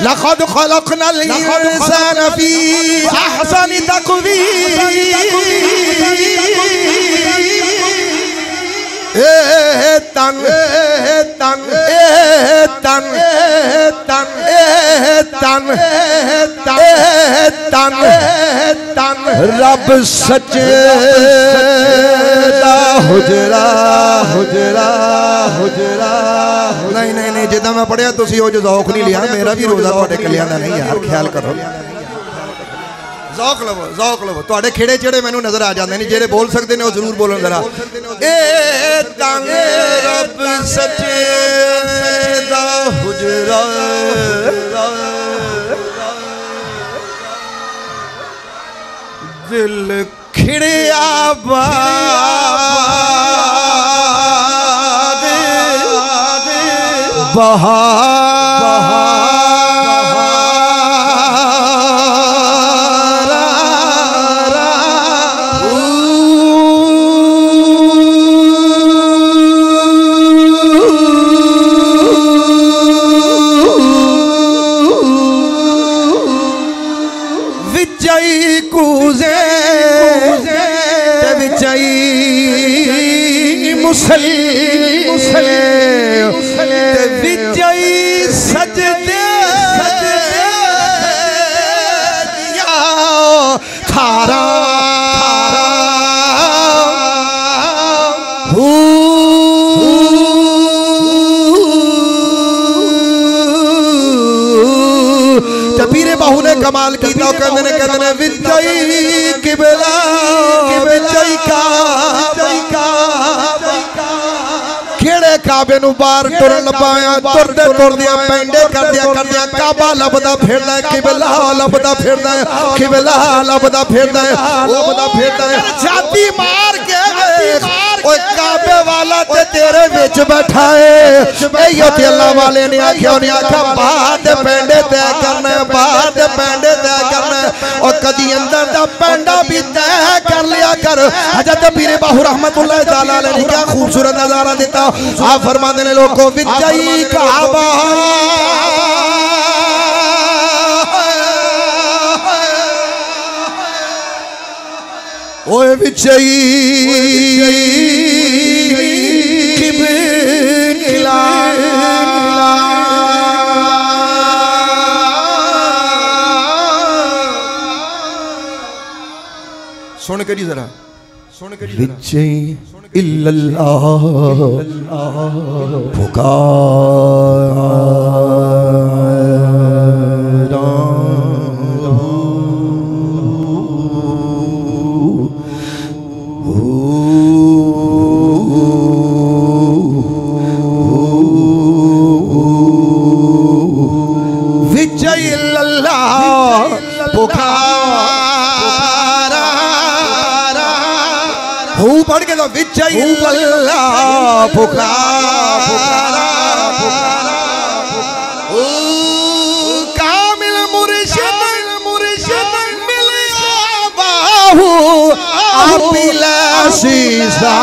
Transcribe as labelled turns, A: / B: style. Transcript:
A: लक़द ख़लक़नल इंसान फी अहसनि तक़वीम रब सच्चा हुजरा हुजरा हुजरा नहीं नहीं नहीं जिदा मैं पढ़िया तुसी वो जो ज़ौक़ नहीं लिया मेरा भी रोज़ा तुहाडे कलियां दा नहीं यार ख्याल करो ज़ौक़ लवो तुहाडे खेड़े चेड़े मैनू नजर आ जाते हैं जेड़े बोल सकते हैं वो जरूर बोलन जरा ए तंग रब सच्चे दा हुजरा दिल खिड़िया बाद कमाल की तो कहते ने विजय किबला विजय का खेड़े काबे नु बाहर टुरन पाया तुरदे तुरदिया पेंडे करदिया काबा लभदा फिरदा किबला लभदा फिरदा किबला लभदा फिरदा छाती मार के ओए काबे वाला ते तेरे विच बैठा है एयो ते अल्लाह वाले ने आख्या बाहर दे पेंडे तय करना बाहर दे पेंडे तय करना और कदी अंदर दा पेंडा भी तय कर लिया कर। हजरत पीर बाहू रहमतुल्लाह तआला अलैहि ने क्या खूबसूरत नजारा देता आप फरमाते ने लोगों विजयी काबा ओए विजयी किबला सुन के जरा विजय इल्लल्लाह पुकारा विजय इल्लल्लाह पुकारा हूँ पढ़ के तो विजय इल्लल्लाह पुकारा कामिल मुर्शिद मिल बाहू आप शीशा